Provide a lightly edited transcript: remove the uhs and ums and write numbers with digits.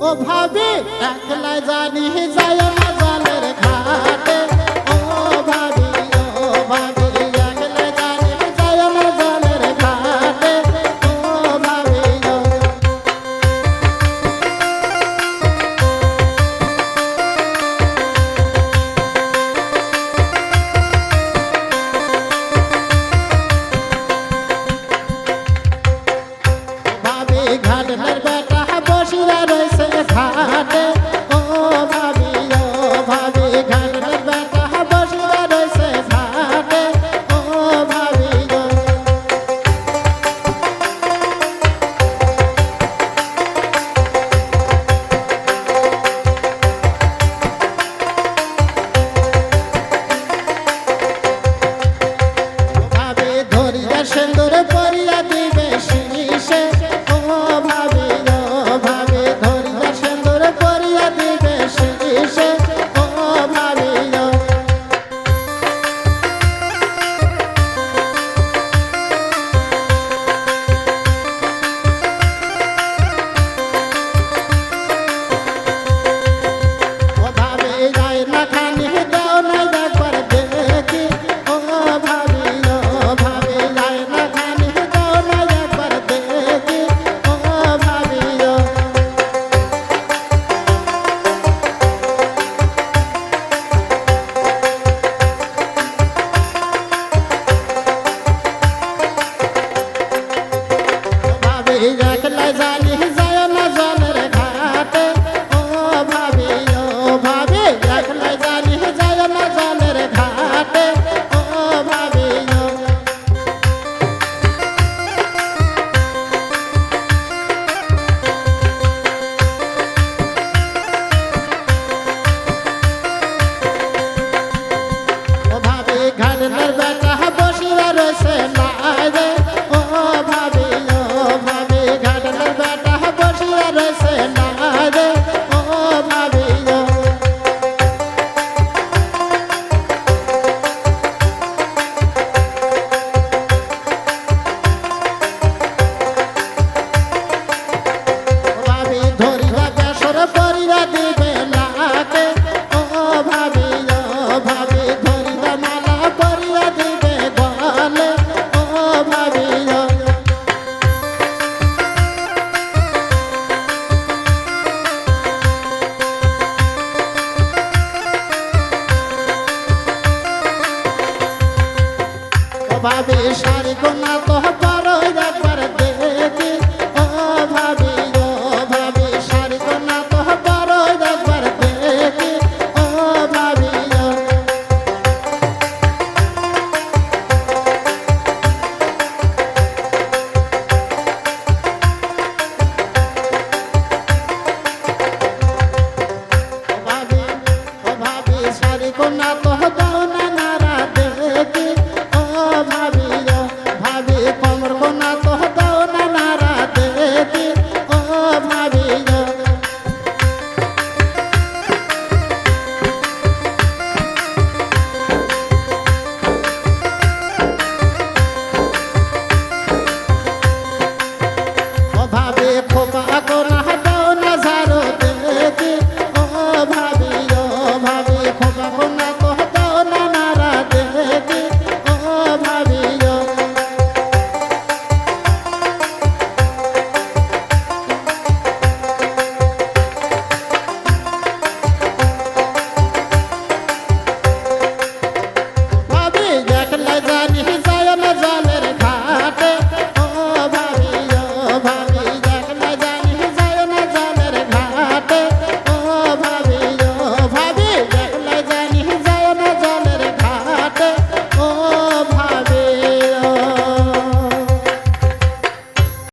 ও ভাবি একলা জানি যায় না জলের ঘাটে ও ভাবি একলা জানি যায় না জলের ঘাটে ও ভাবি ভাবি ঘাটের বেটা বসিয়া রয়েছে ঘাটে ও ভাবি ঘাটের বেটা বসিয়া রয়েছে ঘাটে ও ভাবি ভাবি ধরিয়া সেন্দুর পরিয়া দিবে শিশে ও ভাবি ধরিয়া সেন্দুর পরিয়া দিবে শিশে ও ভাবি ও ভাবি যায় না খানি দাও না একবার দেখি ও ভাবি যায় না খানি দাও না একবার দেখি ও ভাবি ভাবি একলা জানি যায় না জলের ঘাটে ও ভাবি একলা জানি যায় না জলের ঘাটে ও ভাবি ও ভাবি ঘাটের বেটা বসিয়া রয়েছে লাইরে ও ভাবি ঘাটের বেটা বসিয়া রয়েছে লাইরে ও ভাবি ভাবি ধরিয়া বেসর পরিয়া দিবে লাটে ও ভাবি ধরিয়া মালা পরিয়া দিবে গলে ও ভাবি ও ভাবি শাড়ি কোনা তো